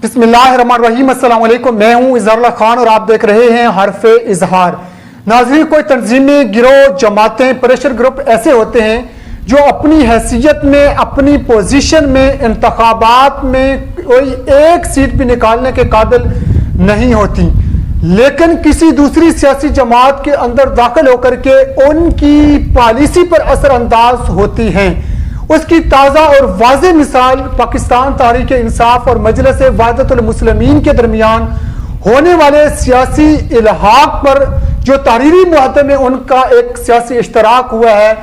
بسم اللہ الرحمن الرحیم۔ السلام علیکم، میں ہوں اظہار اللہ خان اور آپ دیکھ رہے ہیں حرف اظہار۔ ناظرین، کوئی تنظیمیں، گروہ، جماعتیں، پریشر گروپ ایسے ہوتے ہیں جو اپنی حیثیت میں، اپنی پوزیشن میں، انتخابات میں کوئی ایک سیٹ بھی نکالنے کے قابل نہیں ہوتی، لیکن کسی دوسری سیاسی جماعت کے اندر داخل ہو کر کے ان کی پالیسی پر اثر انداز ہوتی ہیں۔ اس کی تازہ اور واضح مثال پاکستان تحریک انصاف اور مجلس وحدت المسلمین کے درمیان ہونے والے سیاسی الحاق پر جو تحریری معاہدے میں ان کا ایک سیاسی اشتراک ہوا ہے،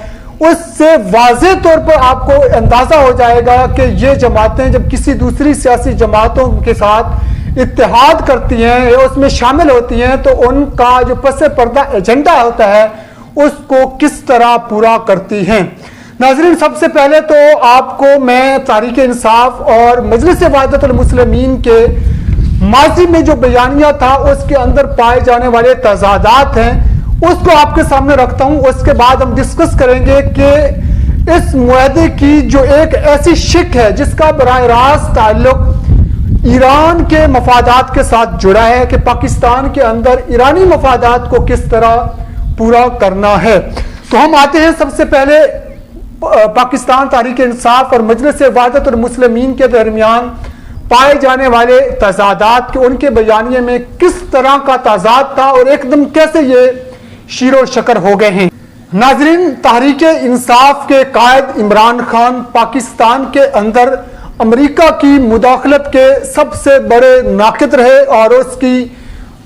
اس سے واضح طور پر آپ کو اندازہ ہو جائے گا کہ یہ جماعتیں جب کسی دوسری سیاسی جماعتوں کے ساتھ اتحاد کرتی ہیں یا اس میں شامل ہوتی ہیں تو ان کا جو پس پردہ ایجنڈا ہوتا ہے اس کو کس طرح پورا کرتی ہیں۔ ناظرین، سب سے پہلے تو آپ کو میں تحریک انصاف اور مجلس وحدت المسلمین کے ماضی میں جو بیانیہ تھا اس کے اندر پائے جانے والے تضادات ہیں اس کو آپ کے سامنے رکھتا ہوں۔ اس کے بعد ہم ڈسکس کریں گے کہ اس معاہدے کی جو ایک ایسی شق ہے جس کا براہ راست تعلق ایران کے مفادات کے ساتھ جڑا ہے کہ پاکستان کے اندر ایرانی مفادات کو کس طرح پورا کرنا ہے۔ تو ہم آتے ہیں سب سے پہلے پاکستان تحریک انصاف اور مجلس وحدت المسلمین کے درمیان پائے جانے والے تضادات کے ان کے بیانیے میں کس طرح کا تضاد تھا اور ایک دم کیسے یہ شیر و شکر ہو گئے ہیں۔ ناظرین، تحریک انصاف کے قائد عمران خان پاکستان کے اندر امریکہ کی مداخلت کے سب سے بڑے ناقد رہے اور اس کی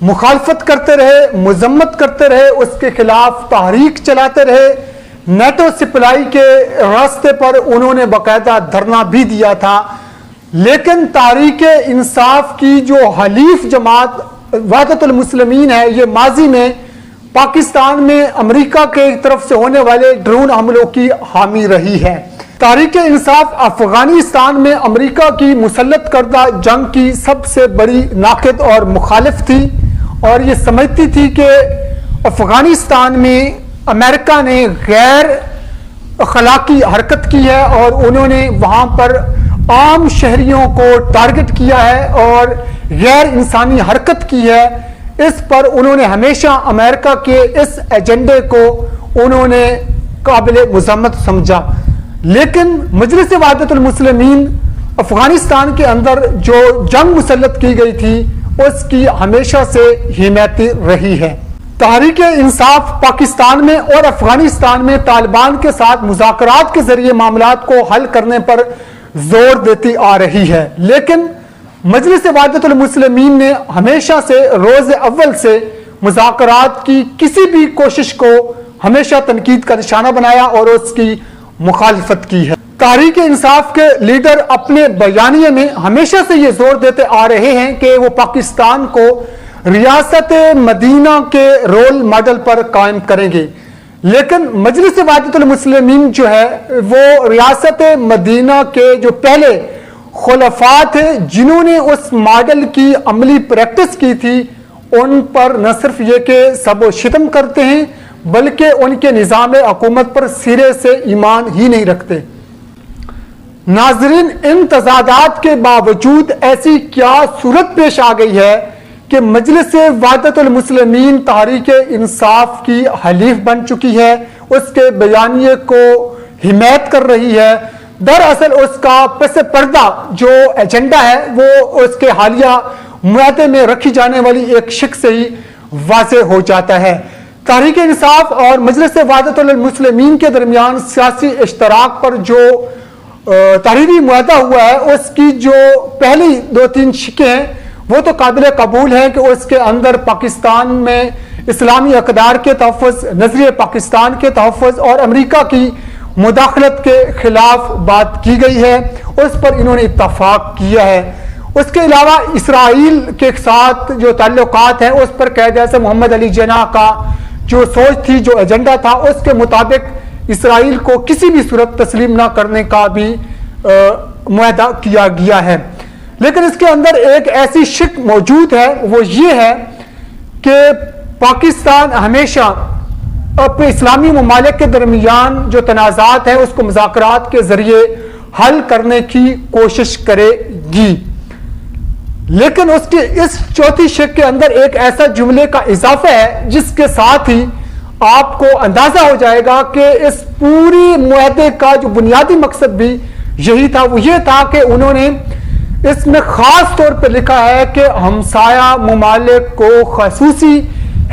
مخالفت کرتے رہے، مذمت کرتے رہے، اس کے خلاف تحریک چلاتے رہے۔ نیٹو سپلائی کے راستے پر انہوں نے باقاعدہ دھرنا بھی دیا تھا، لیکن تحریک انصاف کی جو حلیف جماعت وحدت المسلمین ہے یہ ماضی میں پاکستان میں امریکہ کے طرف سے ہونے والے ڈرون حملوں کی حامی رہی ہے۔ تحریک انصاف افغانستان میں امریکہ کی مسلط کردہ جنگ کی سب سے بڑی ناقد اور مخالف تھی اور یہ سمجھتی تھی کہ افغانستان میں امریکہ نے غیر اخلاقی حرکت کی ہے اور انہوں نے وہاں پر عام شہریوں کو ٹارگٹ کیا ہے اور غیر انسانی حرکت کی ہے۔ اس پر انہوں نے ہمیشہ امریکہ کے اس ایجنڈے کو انہوں نے قابل مذمت سمجھا، لیکن مجلس وحدت المسلمین افغانستان کے اندر جو جنگ مسلط کی گئی تھی اس کی ہمیشہ سے حمایتی رہی ہے۔ تحریک انصاف پاکستان میں اور افغانستان میں طالبان کے ساتھ مذاکرات کے ذریعے معاملات کو حل کرنے پر زور دیتی آ رہی ہے، لیکن مجلس وحدت المسلمین نے ہمیشہ سے روز اول سے مذاکرات کی کسی بھی کوشش کو ہمیشہ تنقید کا نشانہ بنایا اور اس کی مخالفت کی ہے۔ تحریک انصاف کے لیڈر اپنے بیانیے میں ہمیشہ سے یہ زور دیتے آ رہے ہیں کہ وہ پاکستان کو ریاست مدینہ کے رول ماڈل پر قائم کریں گے، لیکن مجلس وحدت المسلمین جو ہے وہ ریاست مدینہ کے جو پہلے خلفاء تھے جنہوں نے اس ماڈل کی عملی پریکٹس کی تھی ان پر نہ صرف یہ کہ سب و شتم کرتے ہیں بلکہ ان کے نظام حکومت پر سرے سے ایمان ہی نہیں رکھتے۔ ناظرین، ان تضادات کے باوجود ایسی کیا صورت پیش آ گئی ہے کہ مجلس وحدت المسلمین تحریک انصاف کی حلیف بن چکی ہے، اس کے بیانیے کو حمایت کر رہی ہے۔ دراصل اس کا پس پردہ جو ایجنڈا ہے وہ اس کے حالیہ معاہدے میں رکھی جانے والی ایک شق سے ہی واضح ہو جاتا ہے۔ تحریک انصاف اور مجلس وحدت المسلمین کے درمیان سیاسی اشتراک پر جو تحریری معاہدہ ہوا ہے اس کی جو پہلی دو تین شقیں ہیں وہ تو قابل قبول ہے کہ اس کے اندر پاکستان میں اسلامی اقدار کے تحفظ، نظریہ پاکستان کے تحفظ اور امریکہ کی مداخلت کے خلاف بات کی گئی ہے، اس پر انہوں نے اتفاق کیا ہے۔ اس کے علاوہ اسرائیل کے ساتھ جو تعلقات ہیں اس پر قائد اعظم محمد علی جناح کا جو سوچ تھی، جو ایجنڈا تھا، اس کے مطابق اسرائیل کو کسی بھی صورت تسلیم نہ کرنے کا بھی معاہدہ کیا گیا ہے۔ لیکن اس کے اندر ایک ایسی شق موجود ہے، وہ یہ ہے کہ پاکستان ہمیشہ اپنے اسلامی ممالک کے درمیان جو تنازعات ہیں اس کو مذاکرات کے ذریعے حل کرنے کی کوشش کرے گی۔ لیکن اس کے اس چوتھی شق کے اندر ایک ایسا جملے کا اضافہ ہے جس کے ساتھ ہی آپ کو اندازہ ہو جائے گا کہ اس پوری معاہدے کا جو بنیادی مقصد بھی یہی تھا، وہ یہ تھا کہ انہوں نے اس میں خاص طور پر لکھا ہے کہ ہمسایہ ممالک کو خصوصی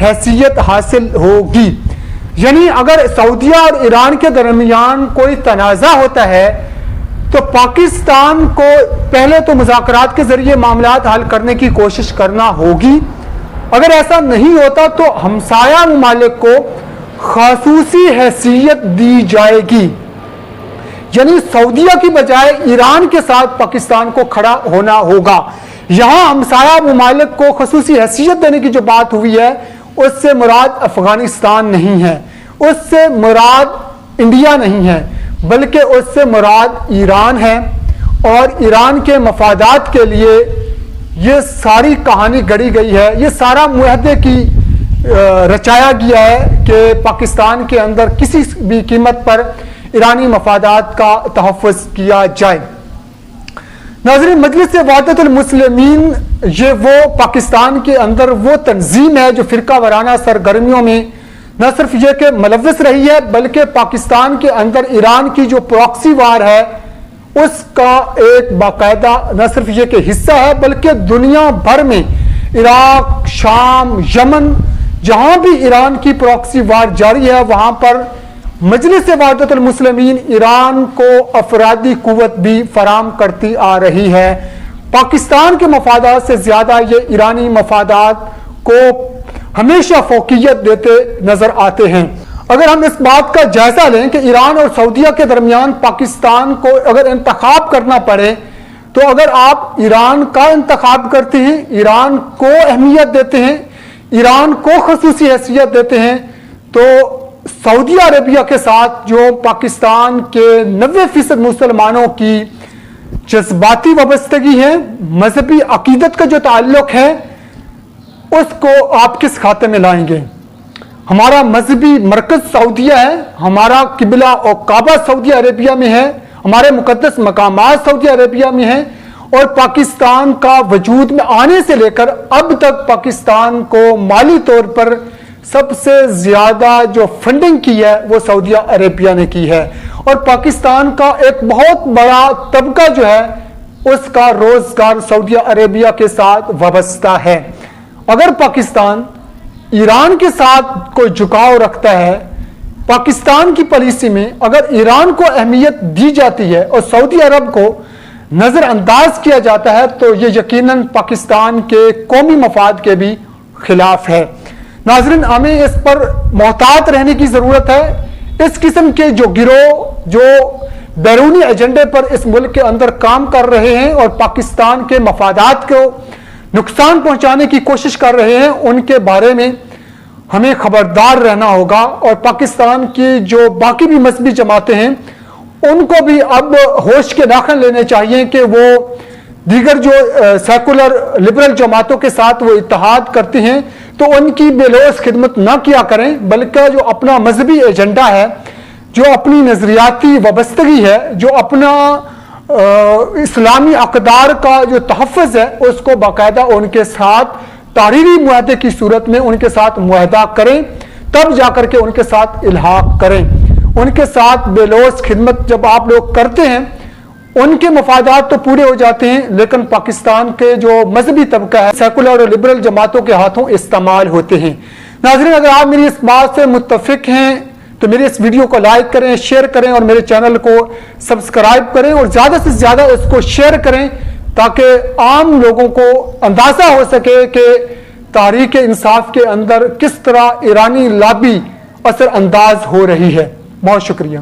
حیثیت حاصل ہوگی. یعنی اگر سعودیہ اور ایران کے درمیان کوئی تنازع ہوتا ہے تو پاکستان کو پہلے تو مذاکرات کے ذریعے معاملات حل کرنے کی کوشش کرنا ہوگی. اگر ایسا نہیں ہوتا تو ہمسایہ ممالک کو خصوصی حیثیت دی جائے گی، یعنی سعودیہ کی بجائے ایران کے ساتھ پاکستان کو کھڑا ہونا ہوگا. یہاں ہمسایہ ممالک کو خصوصی حیثیت دینے کی جو بات ہوئی ہے اس سے مراد افغانستان نہیں ہے، اس سے مراد انڈیا نہیں ہے، بلکہ اس سے مراد ایران ہے. اور ایران کے مفادات کے لیے یہ ساری کہانی گڑی گئی ہے، یہ سارا معاہدے کی رچایا گیا ہے کہ پاکستان کے اندر کسی بھی قیمت پر ایرانی مفادات کا تحفظ کیا جائے. ناظرین، مجلس وحدت المسلمین یہ وہ پاکستان کے اندر وہ تنظیم ہے جو فرقہ وارانہ سرگرمیوں میں نہ صرف یہ کہ ملوث رہی ہے بلکہ پاکستان کے اندر ایران کی جو پراکسی وار ہے اس کا ایک باقاعدہ نہ صرف یہ کہ حصہ ہے بلکہ دنیا بھر میں عراق، شام، یمن جہاں بھی ایران کی پراکسی وار جاری ہے وہاں پر مجلس وحدت المسلمین ایران کو افرادی قوت بھی فراہم کرتی آ رہی ہے. پاکستان کے مفادات سے زیادہ یہ ایرانی مفادات کو ہمیشہ فوقیت دیتے نظر آتے ہیں. اگر ہم اس بات کا جائزہ لیں کہ ایران اور سعودیہ کے درمیان پاکستان کو اگر انتخاب کرنا پڑے تو اگر آپ ایران کا انتخاب کرتے ہیں، ایران کو اہمیت دیتے ہیں، ایران کو خصوصی حیثیت دیتے ہیں، تو سعودی عربیہ کے ساتھ جو پاکستان کے 90% مسلمانوں کی جذباتی وابستگی ہے، مذہبی عقیدت کا جو تعلق ہے، اس کو آپ کس کھاتے میں لائیں گے؟ ہمارا مذہبی مرکز سعودیہ ہے، ہمارا قبلہ اور کعبہ سعودی عربیہ میں ہے، ہمارے مقدس مقامات سعودی عربیہ میں ہیں، اور پاکستان کا وجود میں آنے سے لے کر اب تک پاکستان کو مالی طور پر سب سے زیادہ جو فنڈنگ کی ہے وہ سعودی عربیہ نے کی ہے. اور پاکستان کا ایک بہت بڑا طبقہ جو ہے اس کا روزگار سعودی عربیہ کے ساتھ وابستہ ہے. اگر پاکستان ایران کے ساتھ کوئی جھکاؤ رکھتا ہے، پاکستان کی پالیسی میں اگر ایران کو اہمیت دی جاتی ہے اور سعودی عرب کو نظر انداز کیا جاتا ہے تو یہ یقیناً پاکستان کے قومی مفاد کے بھی خلاف ہے. ناظرین، ہمیں اس پر محتاط رہنے کی ضرورت ہے. اس قسم کے جو گروہ جو بیرونی ایجنڈے پر اس ملک کے اندر کام کر رہے ہیں اور پاکستان کے مفادات کو نقصان پہنچانے کی کوشش کر رہے ہیں، ان کے بارے میں ہمیں خبردار رہنا ہوگا. اور پاکستان کی جو باقی بھی مذہبی جماعتیں ہیں ان کو بھی اب ہوش کے ناخن لینے چاہیے کہ وہ دیگر جو سیکولر لبرل جماعتوں کے ساتھ وہ اتحاد کرتے ہیں تو ان کی بے لوث خدمت نہ کیا کریں، بلکہ جو اپنا مذہبی ایجنڈا ہے، جو اپنی نظریاتی وابستگی ہے، جو اپنا اسلامی اقدار کا جو تحفظ ہے اس کو باقاعدہ ان کے ساتھ تحریری معاہدے کی صورت میں ان کے ساتھ معاہدہ کریں، تب جا کر کے ان کے ساتھ الحاق کریں. ان کے ساتھ بے لوث خدمت جب آپ لوگ کرتے ہیں ان کے مفادات تو پورے ہو جاتے ہیں لیکن پاکستان کے جو مذہبی طبقہ ہے سیکولر اور لبرل جماعتوں کے ہاتھوں استعمال ہوتے ہیں. ناظرین، اگر آپ میری اس بات سے متفق ہیں تو میری اس ویڈیو کو لائک کریں، شیئر کریں اور میرے چینل کو سبسکرائب کریں اور زیادہ سے زیادہ اس کو شیئر کریں تاکہ عام لوگوں کو اندازہ ہو سکے کہ تحریک انصاف کے اندر کس طرح ایرانی لابی اثر انداز ہو رہی ہے. بہت شکریہ.